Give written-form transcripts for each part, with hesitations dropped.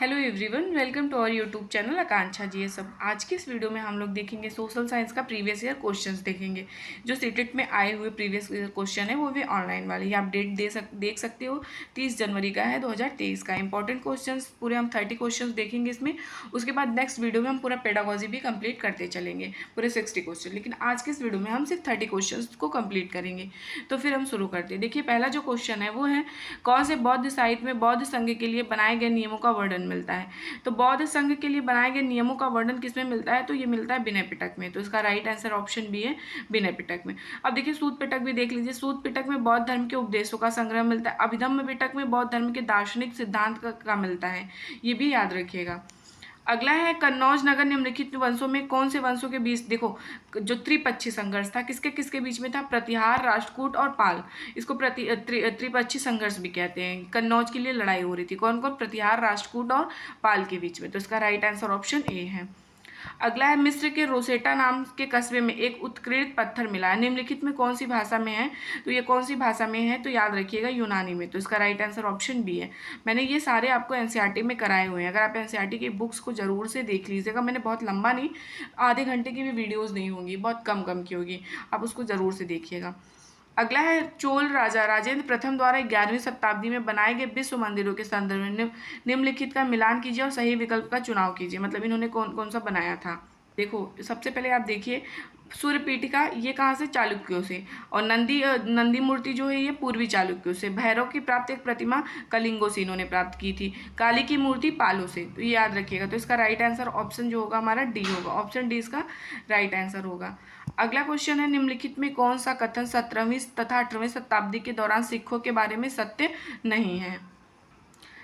Hello everyone, welcome to our YouTube channel Akanksha ji. ये सब आज की इस वीडियो में हम लोग देखेंगे सोशल साइंस का प्रीवियस ईयर क्वेश्चंस देखेंगे। जो सीटेट में आए हुए प्रीवियस ईयर क्वेश्चन है वो भी ऑनलाइन वाले, ये आप डेट देख सकते हो। 30 जनवरी का है 2023 का। इंपॉर्टेंट क्वेश्चंस पूरे हम 30 क्वेश्चन देखेंगे इसमें। उसके बाद नेक्स्ट वीडियो में हम पूरा पेडागोजी भी कंप्लीट करते चलेंगे, पूरे 60 क्वेश्चन। लेकिन आज के इस वीडियो में हम सिर्फ 30 क्वेश्चन को कंप्लीट करेंगे। तो फिर हम शुरू करते हैं। देखिए, पहला जो क्वेश्चन है वो है, कौन से बौद्ध साहित्य में बौद्ध संघ के लिए बनाए गए नियमों का वर्णन मिलता है। तो बौद्ध संघ के लिए बनाए गए नियमों का वर्णन किसमें मिलता है, तो ये मिलता है विनय पिटक में। तो इसका राइट आंसर ऑप्शन बी है, विनय पिटक में। अब देखिए, सूत पिटक भी देख लीजिए। सूत पिटक में बौद्ध धर्म के उपदेशों का संग्रह मिलता है। अभिधम्म पिटक में बौद्ध धर्म के दार्शनिक सिद्धांत का मिलता है, ये भी याद रखिएगा। अगला है, कन्नौज नगर निम्नलिखित वंशों में कौन से वंशों के बीच, देखो जो त्रिपक्षी संघर्ष था किसके किसके बीच में था, प्रतिहार, राष्ट्रकूट और पाल। इसको त्रिपक्षी संघर्ष भी कहते हैं। कन्नौज के लिए लड़ाई हो रही थी, कौन कौन, प्रतिहार, राष्ट्रकूट और पाल के बीच में। तो इसका राइट आंसर ऑप्शन ए है। अगला है, मिस्र के रोसेटा नाम के कस्बे में एक उत्कीर्णित पत्थर मिला है, निम्नलिखित में कौन सी भाषा में है। तो ये कौन सी भाषा में है, तो याद रखिएगा यूनानी में। तो इसका राइट आंसर ऑप्शन बी है। मैंने ये सारे आपको एनसीईआरटी में कराए हुए हैं। अगर आप एनसीईआरटी की बुक्स को जरूर से देख लीजिएगा। मैंने बहुत लंबा नहीं, आधे घंटे की भी वीडियोज़ नहीं होंगी, बहुत कम कम की होगी, आप उसको ज़रूर से देखिएगा। अगला है, चोल राजा राजेंद्र प्रथम द्वारा 11वीं शताब्दी में बनाए गए विश्व मंदिरों के संदर्भ में निम्नलिखित का मिलान कीजिए और सही विकल्प का चुनाव कीजिए। मतलब इन्होंने कौन कौन सा बनाया था। देखो, सबसे पहले आप देखिए, सूर्य पीठिका ये कहाँ से, चालुक्यों से। और नंदी मूर्ति जो है ये पूर्वी चालुक्यों से। भैरव की प्राप्त एक प्रतिमा कलिंगों से इन्होंने प्राप्त की थी। काली की मूर्ति पालों से। तो ये याद रखिएगा। तो इसका राइट आंसर ऑप्शन जो होगा हमारा डी होगा। ऑप्शन डी इसका राइट आंसर होगा। अगला क्वेश्चन है, निम्नलिखित में कौन सा कथन 17वीं तथा 18वीं शताब्दी के दौरान सिखों के बारे में सत्य नहीं है।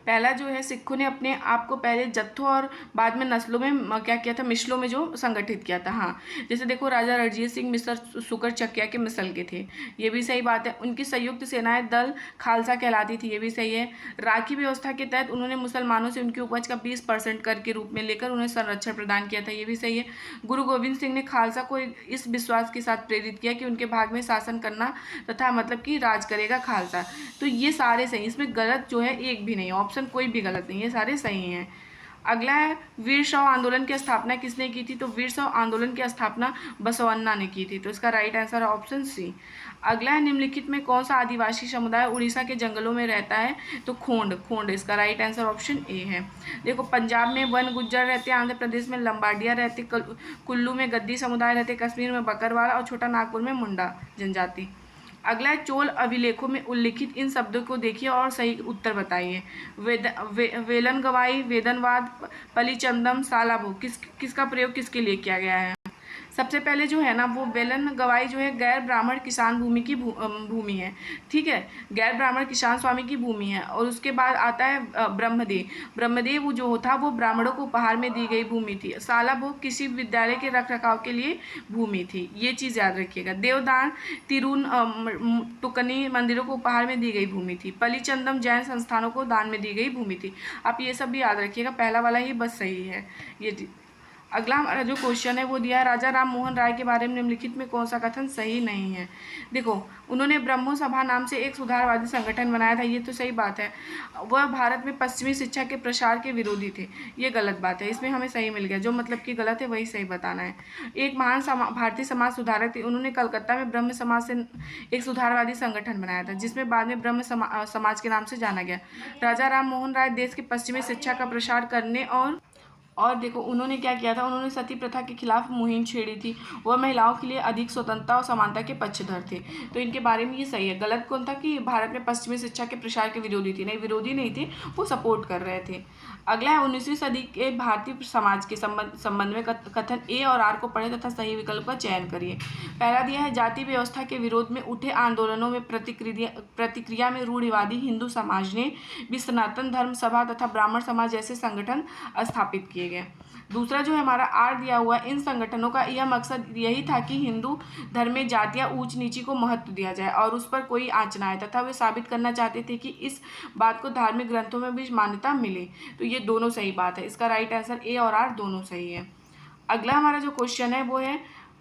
पहला जो है, सिखों ने अपने आप को पहले जत्थों और बाद में नस्लों में क्या किया था, मिसलों में जो संगठित किया था। हाँ, जैसे देखो, राजा रणजीत सिंह मिसर सुकर चकिया के मिसल के थे, ये भी सही बात है। उनकी संयुक्त सेनाएं दल खालसा कहलाती थी, ये भी सही है। राखी व्यवस्था के तहत उन्होंने मुसलमानों से उनकी उपज का 20% कर के रूप में लेकर उन्हें संरक्षण प्रदान किया था, ये भी सही है। गुरु गोविंद सिंह ने खालसा को इस विश्वास के साथ प्रेरित किया कि उनके भाग में शासन करना तथा मतलब कि राज करेगा खालसा। तो ये सारे सही, इसमें गलत जो है एक भी नहीं, ऑप्शन कोई भी गलत नहीं है, सारे सही हैं। अगला है, वीर शैव आंदोलन की स्थापना किसने की थी। तो वीर शैव आंदोलन की स्थापना बसवन्ना ने की थी। तो इसका राइट आंसर है ऑप्शन सी। अगला है, निम्नलिखित में कौन सा आदिवासी समुदाय उड़ीसा के जंगलों में रहता है। तो खोंड इसका राइट आंसर ऑप्शन ए है। देखो, पंजाब में वन गुज्जर रहते हैं, आंध्र प्रदेश में लंबाडिया रहते, कुल्लू में गद्दी समुदाय रहते, कश्मीर में बकरवाल और छोटा नागपुर में मुंडा जनजाति। अगला है, चोल अभिलेखों में उल्लिखित इन शब्दों को देखिए और सही उत्तर बताइए। वेलन गवाई, वेदनवाद, पलिचंदम, सालाभोग किसका प्रयोग किसके लिए किया गया है। सबसे पहले जो है ना, वो वेलन गवाई जो है गैर ब्राह्मण किसान भूमि की भूमि है, ठीक है, गैर ब्राह्मण किसान स्वामी की भूमि है। और उसके बाद आता है ब्रह्मदेव जो था वो ब्राह्मणों को उपहार में दी गई भूमि थी। साला भोग किसी विद्यालय के रख रखाव के लिए भूमि थी, ये चीज़ याद रखिएगा। देवदान तिरुन टुकनी मंदिरों को उपहार में दी गई भूमि थी। पलिचंदम जैन संस्थानों को दान में दी गई भूमि थी। आप ये सब भी याद रखिएगा, पहला वाला ही बस सही है ये। अगला हमारा जो क्वेश्चन है वो दिया है, राजा राम मोहन राय के बारे में निम्नलिखित में कौन सा कथन सही नहीं है। देखो, उन्होंने ब्रह्मो सभा नाम से एक सुधारवादी संगठन बनाया था, ये तो सही बात है। वह भारत में पश्चिमी शिक्षा के प्रसार के विरोधी थे, ये गलत बात है। इसमें हमें सही मिल गया, जो मतलब कि गलत है वही सही बताना है। एक महान भारतीय समाज सुधारक थे, उन्होंने कलकत्ता में ब्रह्म समाज से एक सुधारवादी संगठन बनाया था, जिसमें बाद में ब्रह्म समाज के नाम से जाना गया। राजा राम मोहन राय देश की पश्चिमी शिक्षा का प्रसार करने और देखो, उन्होंने क्या किया था, उन्होंने सती प्रथा के खिलाफ मुहिम छेड़ी थी। वह महिलाओं के लिए अधिक स्वतंत्रता और समानता के पक्षधर थे। तो इनके बारे में ये सही है। गलत कौन था कि भारत में पश्चिमी शिक्षा के प्रसार के विरोधी थी, नहीं, विरोधी नहीं थे, वो सपोर्ट कर रहे थे। अगला है, 19वीं सदी के भारतीय समाज के संबंध में कथन ए और आर को पढ़े तथा सही विकल्प का चयन करिए। पहला दिया है, जाति व्यवस्था के विरोध में उठे आंदोलनों में प्रतिक्रिया में रूढ़िवादी हिंदू समाज ने भी सनातन धर्म सभा तथा ब्राह्मण समाज जैसे संगठन स्थापित किए गए। दूसरा जो है हमारा आर दिया हुआ, इन संगठनों का यह मकसद यही था कि हिंदू धर्म में जाति या ऊंच नीची को महत्व दिया जाए और उस पर कोई आँच ना आए, तथा वे साबित करना चाहते थे कि इस बात को धार्मिक ग्रंथों में भी मान्यता मिले। तो ये दोनों सही बात है, इसका राइट आंसर ए और आर दोनों सही है। अगला हमारा जो क्वेश्चन है वो है,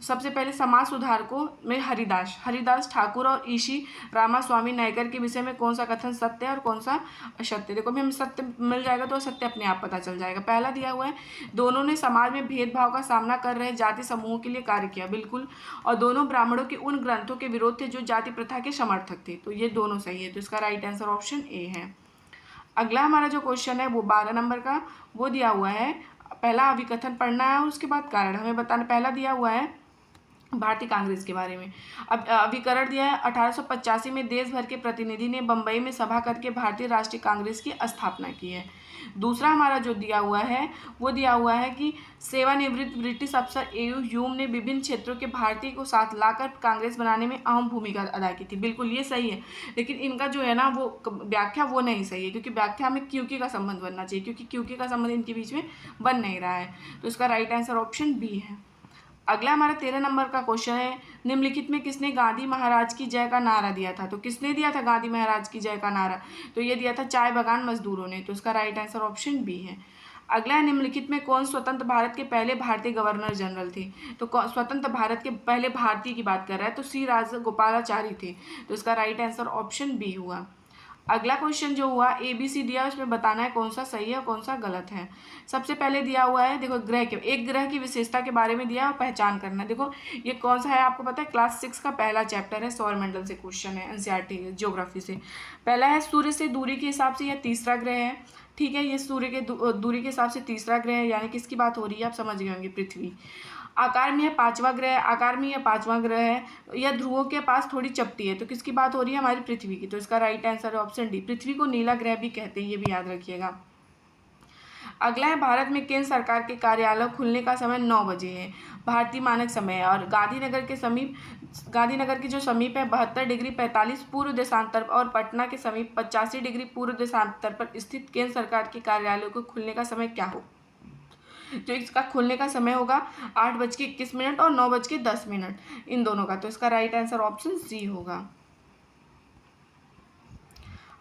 सबसे पहले समाज सुधारकों में हरिदास ठाकुर और ईशी रामास्वामी नायकर के विषय में कौन सा कथन सत्य है और कौन सा असत्य। देखो, अभी हमें सत्य मिल जाएगा तो सत्य अपने आप पता चल जाएगा। पहला दिया हुआ है, दोनों ने समाज में भेदभाव का सामना कर रहे जाति समूहों के लिए कार्य किया। बिल्कुल। और दोनों ब्राह्मणों के उन ग्रंथों के विरोध थे जो जाति प्रथा के समर्थक थे। तो ये दोनों सही है। तो इसका राइट आंसर ऑप्शन ए है। अगला हमारा जो क्वेश्चन है वो 12 नंबर का, वो दिया हुआ है, पहला अभिकथन पढ़ना है और उसके बाद कारण हमें बताना। पहला दिया हुआ है भारतीय कांग्रेस के बारे में। अब अभिकरण दिया है, 1885 में देश भर के प्रतिनिधि ने बंबई में सभा करके भारतीय राष्ट्रीय कांग्रेस की स्थापना की है। दूसरा हमारा जो दिया हुआ है वो दिया हुआ है कि सेवानिवृत्त ब्रिटिश अफसर एयू ह्यूम ने विभिन्न क्षेत्रों के भारतीय को साथ लाकर कांग्रेस बनाने में अहम भूमिका अदा की थी। बिल्कुल ये सही है, लेकिन इनका जो है ना वो व्याख्या वो नहीं सही है, क्योंकि व्याख्या में क्योंकि का संबंध बनना चाहिए, क्योंकि क्योंकि का संबंध इनके बीच में बन नहीं रहा है। तो इसका राइट आंसर ऑप्शन बी है। अगला हमारा 13 नंबर का क्वेश्चन है, निम्नलिखित में किसने गांधी महाराज की जय का नारा दिया था। तो किसने दिया था गांधी महाराज की जय का नारा, तो ये दिया था चाय बागान मजदूरों ने। तो इसका राइट आंसर ऑप्शन बी है। अगला है, निम्नलिखित में कौन स्वतंत्र भारत के पहले भारतीय गवर्नर जनरल थे। तो स्वतंत्र भारत के पहले भारतीय की बात कर रहा है, तो सी राजगोपालाचारी थे। तो इसका राइट आंसर ऑप्शन बी हुआ। अगला क्वेश्चन जो हुआ ABC दिया, उसमें बताना है कौन सा सही है और कौन सा गलत है। सबसे पहले दिया हुआ है, देखो, एक ग्रह की विशेषता के बारे में दिया और पहचान करना है। देखो ये कौन सा है आपको पता है, क्लास 6 का पहला चैप्टर है, सौरमंडल से क्वेश्चन है, NCERT ज्योग्राफी से। पहला है, सूर्य से दूरी के हिसाब से यह तीसरा ग्रह है। ठीक है, ये सूर्य के दूरी के हिसाब से तीसरा ग्रह है, यानी किसकी बात हो रही है आप समझ गए होंगे, पृथ्वी। आकार में यह पांचवा ग्रह है, यह ध्रुवों के पास थोड़ी चपटी है। तो किसकी बात हो रही है, हमारी पृथ्वी की। तो इसका राइट आंसर है ऑप्शन डी, पृथ्वी को नीला ग्रह भी कहते हैं, ये भी याद रखिएगा। अगला है, भारत में केंद्र सरकार के कार्यालय खुलने का समय 9 बजे है, भारतीय मानक समय है, और गांधीनगर के जो समीप है 72 डिग्री 45 पूर्व देशांतर और पटना के समीप 85 डिग्री पूर्व देशांतर पर स्थित केंद्र सरकार के कार्यालयों को खुलने का समय क्या हो। जो इसका खुलने का समय होगा 8:21 और 9:10 इन दोनों का। तो इसका राइट आंसर ऑप्शन सी होगा।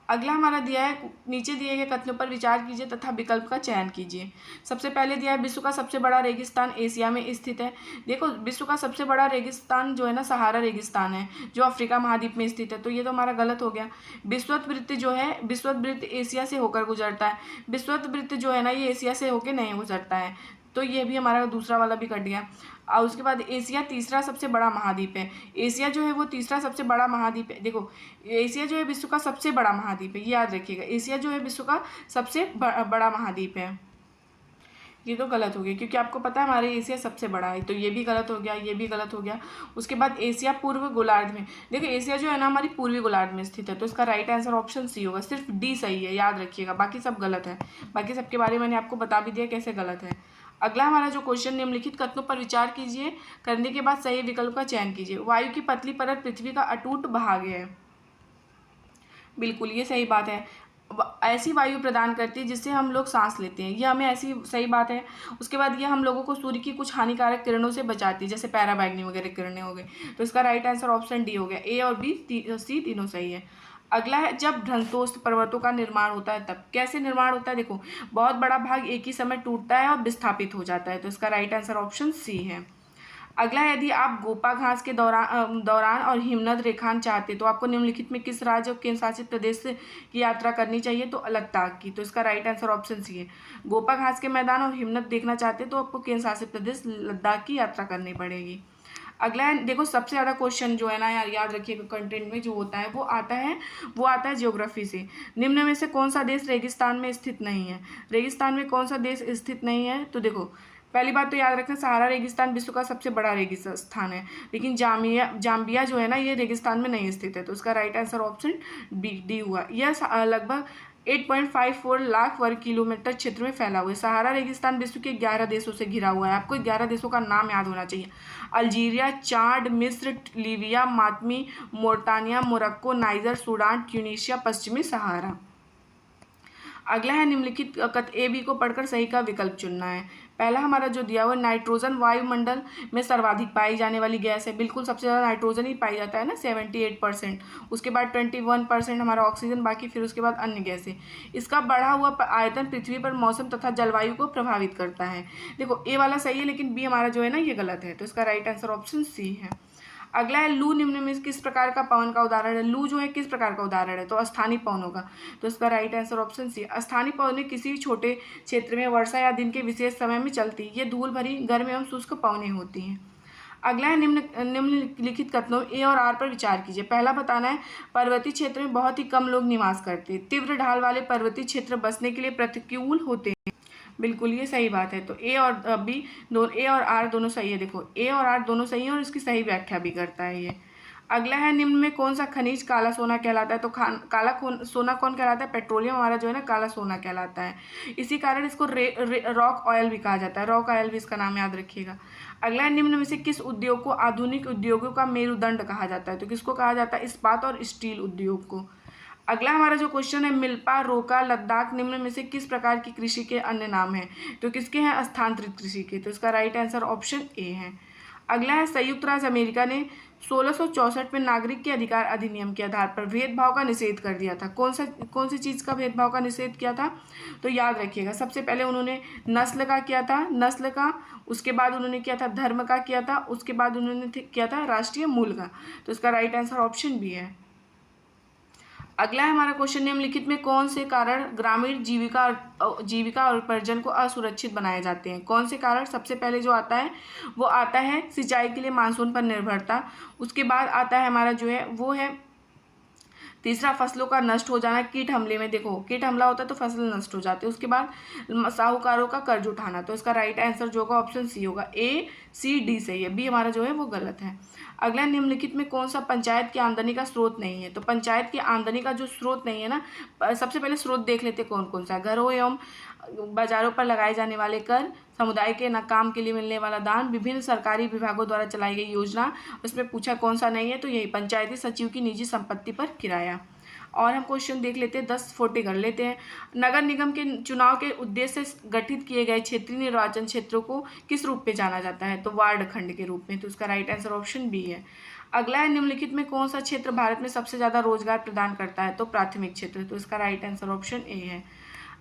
अगला हमारा दिया है, नीचे दिए गए कथनों पर विचार कीजिए तथा विकल्प का चयन कीजिए। सबसे पहले दिया है, विश्व का सबसे बड़ा रेगिस्तान एशिया में स्थित है। देखो, विश्व का सबसे बड़ा रेगिस्तान जो है ना, सहारा रेगिस्तान है, जो अफ्रीका महाद्वीप में स्थित है। तो ये तो हमारा गलत हो गया। विश्वत वृत्त जो है, विश्वत वृत्त एशिया से होकर गुजरता है। विश्वत वृत्त जो है ना, ये एशिया से होकर नहीं गुजरता है। तो ये भी हमारा दूसरा वाला भी कट गया। और उसके बाद एशिया तीसरा सबसे बड़ा महाद्वीप है। एशिया जो है वो तीसरा सबसे बड़ा महाद्वीप है। देखो, एशिया जो है विश्व का सबसे बड़ा महाद्वीप है, ये याद रखिएगा। एशिया जो है विश्व का सबसे बड़ा महाद्वीप है। ये तो गलत हो गया, क्योंकि आपको पता है हमारे एशिया सबसे बड़ा है। तो ये भी गलत हो गया, ये भी गलत हो गया। उसके बाद एशिया पूर्व गोलार्ध में, देखो एशिया जो है ना हमारी पूर्वी गोलार्ध में स्थित है। तो इसका राइट आंसर ऑप्शन सी होगा। सिर्फ डी सही है, याद रखिएगा, बाकी सब गलत है। बाकी सबके बारे में मैंने आपको बता भी दिया कैसे गलत है। अगला हमारा जो क्वेश्चन, निम्नलिखित कथनों पर विचार कीजिए, करने के बाद सही विकल्प का चयन कीजिए। वायु की पतली परत पृथ्वी का अटूट भाग है। बिल्कुल ये सही बात है। ऐसी वायु प्रदान करती है जिससे हम लोग सांस लेते हैं, ये हमें ऐसी सही बात है। उसके बाद ये हम लोगों को सूर्य की कुछ हानिकारक किरणों से बचाती है, जैसे पैराबैग्नी वगैरह किरणें हो गई। तो इसका राइट आंसर ऑप्शन डी हो गया। ए और बी सी तीनों सही है। अगला है, जब ध्वंसोस्त पर्वतों का निर्माण होता है तब कैसे निर्माण होता है। देखो, बहुत बड़ा भाग एक ही समय टूटता है और विस्थापित हो जाता है। तो इसका राइट आंसर ऑप्शन सी है। अगला, यदि आप गोपा घास के दौरान और हिमनद रेखांकन चाहते तो आपको निम्नलिखित में किस राज्य और केंद्र शासित प्रदेश की यात्रा करनी चाहिए। तो लद्दाख की। तो इसका राइट आंसर ऑप्शन सी है। गोपा घास के मैदान और हिमनद देखना चाहते तो आपको केंद्र शासित प्रदेश लद्दाख की यात्रा करनी पड़ेगी। अगला है, देखो सबसे ज़्यादा क्वेश्चन जो है ना यार, याद रखिएगा, कंटेंट में जो होता है वो आता है ज्योग्राफी से। निम्न में से कौन सा देश रेगिस्तान में स्थित नहीं है। रेगिस्तान में कौन सा देश स्थित नहीं है। तो देखो, पहली बात तो याद रखना, सहारा रेगिस्तान विश्व का सबसे बड़ा रेगिस्तान है, लेकिन जाम्बिया जो है ना ये रेगिस्तान में नहीं स्थित है। तो उसका राइट आंसर ऑप्शन डी हुआ। यह लगभग 8.54 लाख वर्ग किलोमीटर क्षेत्र में फैला हुआ है। सहारा रेगिस्तान विश्व के 11 देशों से घिरा हुआ है। आपको 11 देशों का नाम याद होना चाहिए। अल्जीरिया, चाड, मिस्र, लीबिया, मातमी, Mauritania, Morocco, Niger, Sudan, Tunisia, पश्चिमी सहारा। अगला है निम्नलिखित ए बी को पढ़कर सही का विकल्प चुनना है। पहला हमारा जो दिया हुआ नाइट्रोजन वायुमंडल में सर्वाधिक पाई जाने वाली गैस है, बिल्कुल सबसे ज़्यादा नाइट्रोजन ही पाई जाता है ना 78%। उसके बाद 21% हमारा ऑक्सीजन, बाकी फिर उसके बाद अन्य गैसें। इसका बढ़ा हुआ आयतन पृथ्वी पर मौसम तथा जलवायु को प्रभावित करता है। देखो ए वाला सही है, लेकिन बी हमारा जो है ना ये गलत है, तो इसका राइट आंसर ऑप्शन सी है। अगला है लू निम्न में किस प्रकार का पवन का उदाहरण है। लू जो है किस प्रकार का उदाहरण है, तो अस्थानी पवन होगा, तो इसका राइट आंसर ऑप्शन सी। अस्थानी पवनें किसी भी छोटे क्षेत्र में वर्षा या दिन के विशेष समय में चलती, ये धूल भरी गर्म एवं शुष्क पवनें होती हैं। अगला है निम्नलिखित कथनों ए और आर पर विचार कीजिए। पहला बताना है पर्वतीय क्षेत्र में बहुत ही कम लोग निवास करते हैं, तीव्र ढाल वाले पर्वतीय क्षेत्र बसने के लिए प्रतिकूल होते हैं। बिल्कुल ये सही बात है, तो ए और बी दोनों, ए और आर दोनों सही है। देखो ए और आर दोनों सही है और इसकी सही व्याख्या भी करता है ये। अगला है निम्न में कौन सा खनिज काला सोना कहलाता है, तो काला सोना कौन कहलाता है, पेट्रोलियम हमारा जो है ना काला सोना कहलाता है। इसी कारण इसको रॉक ऑयल भी कहा जाता है, रॉक ऑयल भी इसका नाम याद रखिएगा। अगला है निम्न में से किस उद्योग को आधुनिक उद्योगों का मेरुदंड कहा जाता है, तो किसको कहा जाता है, इस्पात और स्टील उद्योग को। अगला हमारा जो क्वेश्चन है मिल्पा, रोका, लद्दाख निम्न में से किस प्रकार की कृषि के अन्य नाम हैं, तो किसके हैं, स्थानांतरित कृषि के, तो इसका राइट आंसर ऑप्शन ए है। अगला है संयुक्त राज्य अमेरिका ने 1664 में नागरिक के अधिकार अधिनियम के आधार पर भेदभाव का निषेध कर दिया था। कौन सी चीज़ का भेदभाव का निषेध किया था, तो याद रखिएगा सबसे पहले उन्होंने नस्ल का किया था, नस्ल का, उसके बाद उन्होंने किया था धर्म का किया था, उसके बाद उन्होंने किया था राष्ट्रीय मूल का, तो इसका राइट आंसर ऑप्शन बी है। अगला है हमारा क्वेश्चन निम्नलिखित में कौन से कारण ग्रामीण जीविका और उपार्जन को असुरक्षित बनाए जाते हैं। कौन से कारण, सबसे पहले जो आता है वो आता है सिंचाई के लिए मानसून पर निर्भरता, उसके बाद आता है हमारा जो है वो है तीसरा फसलों का नष्ट हो जाना कीट हमले में। देखो कीट हमला होता है तो फसल नष्ट हो जाती है। उसके बाद साहूकारों का कर्ज उठाना, तो इसका राइट आंसर जो होगा ऑप्शन सी होगा, ए सी डी सही है, बी हमारा जो है वो गलत है। अगला निम्नलिखित में कौन सा पंचायत की आमदनी का स्रोत नहीं है, तो पंचायत की आमदनी का जो स्रोत नहीं है ना, सबसे पहले स्रोत देख लेते कौन कौन सा है। घरों एवं बाजारों पर लगाए जाने वाले कर, समुदाय के काम के लिए मिलने वाला दान, विभिन्न सरकारी विभागों द्वारा चलाई गई योजना, उसमें पूछा कौन सा नहीं है, तो यही पंचायती सचिव की निजी संपत्ति पर किराया। और हम क्वेश्चन देख लेते हैं 10-40 कर लेते हैं। नगर निगम के चुनाव के उद्देश्य से गठित किए गए क्षेत्रीय निर्वाचन क्षेत्रों को किस रूप में जाना जाता है, तो वार्ड खंड के रूप में, तो उसका राइट आंसर ऑप्शन बी है। अगला है निम्नलिखित में कौन सा क्षेत्र भारत में सबसे ज़्यादा रोजगार प्रदान करता है, तो प्राथमिक क्षेत्र, तो इसका राइट आंसर ऑप्शन ए है।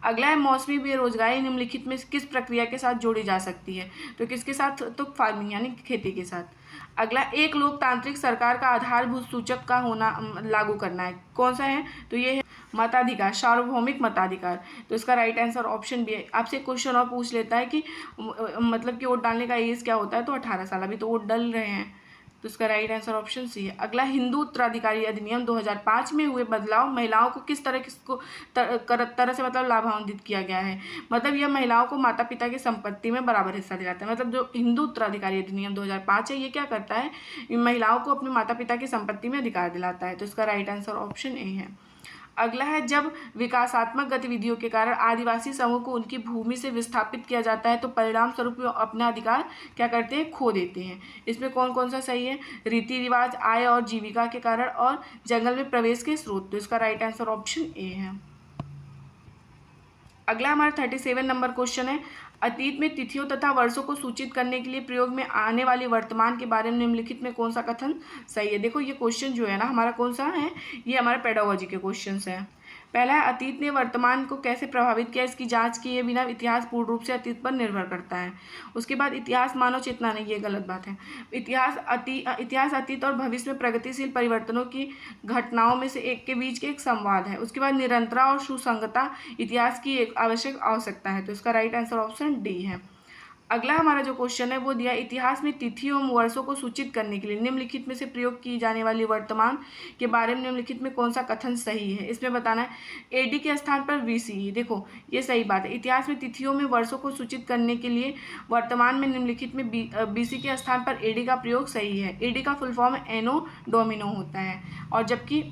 अगला है मौसमी बेरोजगारी निम्नलिखित में किस प्रक्रिया के साथ जोड़ी जा सकती है, तो किसके साथ, तो फार्मिंग यानी खेती के साथ। अगला एक लोकतांत्रिक सरकार का आधारभूत सूचक का होना लागू करना है, कौन सा है, तो ये है मताधिकार, सार्वभौमिक मताधिकार, तो इसका राइट आंसर ऑप्शन बी है। आपसे क्वेश्चन और पूछ लेता है कि मतलब कि वोट डालने का एज क्या होता है, तो 18 साल, अभी तो वोट डाल रहे हैं, तो इसका राइट आंसर ऑप्शन सी है। अगला हिंदू उत्तराधिकारी अधिनियम 2005 में हुए बदलाव महिलाओं को किस तरह से मतलब लाभान्वित किया गया है, मतलब यह महिलाओं को माता पिता की संपत्ति में बराबर हिस्सा दिलाता है। मतलब जो हिंदू उत्तराधिकारी अधिनियम 2005 है ये क्या करता है, महिलाओं को अपने माता पिता की संपत्ति में अधिकार दिलाता है, तो इसका राइट आंसर ऑप्शन ए है। अगला है जब विकासात्मक गतिविधियों के कारण आदिवासी समूह को उनकी भूमि से विस्थापित किया जाता है तो परिणाम स्वरूप वे अपना अधिकार क्या करते हैं, खो देते हैं। इसमें कौन कौन सा सही है, रीति रिवाज, आय और जीविका के कारण और जंगल में प्रवेश के स्रोत, तो इसका राइट आंसर ऑप्शन ए है। अगला हमारा 37 नंबर क्वेश्चन है अतीत में तिथियों तथा वर्षों को सूचित करने के लिए प्रयोग में आने वाली वर्तमान के बारे में निम्नलिखित में कौन सा कथन सही है। देखो ये क्वेश्चन जो है ना हमारा कौन सा है, ये हमारे पेडागोजी के क्वेश्चंस हैं। पहला है अतीत ने वर्तमान को कैसे प्रभावित किया, इसकी जांच किए बिना इतिहास पूर्ण रूप से अतीत पर निर्भर करता है। उसके बाद इतिहास मानव चेतना नहीं, ये गलत बात है। इतिहास अतीत और भविष्य में प्रगतिशील परिवर्तनों की घटनाओं में से एक के बीच के एक संवाद है। उसके बाद निरंतरता और सुसंगतता इतिहास की एक आवश्यक आवश्यकता है, तो इसका राइट आंसर ऑप्शन डी है। अगला हमारा जो क्वेश्चन है वो दिया इतिहास में तिथियों एवं वर्षों को सूचित करने के लिए निम्नलिखित में से प्रयोग की जाने वाली वर्तमान के बारे में निम्नलिखित में कौन सा कथन सही है। इसमें बताना है एडी के स्थान पर बीसी, देखो ये सही बात है। इतिहास में तिथियों में वर्षों को सूचित करने के लिए वर्तमान में निम्नलिखित में बीसी के स्थान पर एडी का प्रयोग सही है। एडी का फुल फॉर्म एनो डोमिनो होता है और जबकि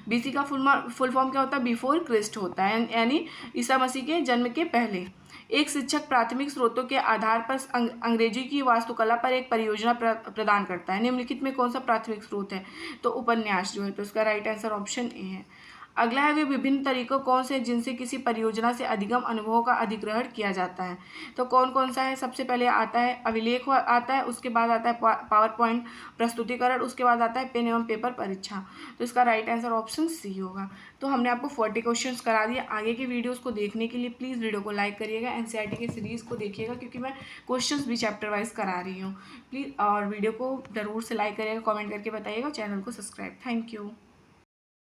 बीसी का फुल फॉर्म क्या होता है, बिफोर क्रिस्ट होता है, यानी ईसा मसीह के जन्म के पहले। एक शिक्षक प्राथमिक स्रोतों के आधार पर अंग्रेजी की वास्तुकला पर एक परियोजना प्रदान करता है। निम्नलिखित में कौन सा प्राथमिक स्रोत है, तो उपन्यास जो है, तो इसका राइट आंसर ऑप्शन ए है। अगला है वे विभिन्न तरीकों कौन से हैं जिनसे किसी परियोजना से अधिगम अनुभव का अधिग्रहण किया जाता है। तो कौन कौन सा है, सबसे पहले आता है अभिलेख आता है, उसके बाद आता है पावर पॉइंट प्रस्तुतिकरण, उसके बाद आता है पेन एवं पेपर परीक्षा। तो इसका राइट आंसर ऑप्शन सी होगा। तो हमने आपको 40 क्वेश्चंस करा दिए। आगे की वीडियोस को देखने के लिए प्लीज़ वीडियो को लाइक करिएगा, एनसीईआरटी के सीरीज़ को देखिएगा क्योंकि मैं क्वेश्चंस भी चैप्टर वाइज करा रही हूँ। प्लीज़ और वीडियो को ज़रूर से लाइक करिएगा, कमेंट करके बताइएगा, चैनल को सब्सक्राइब। Thank you.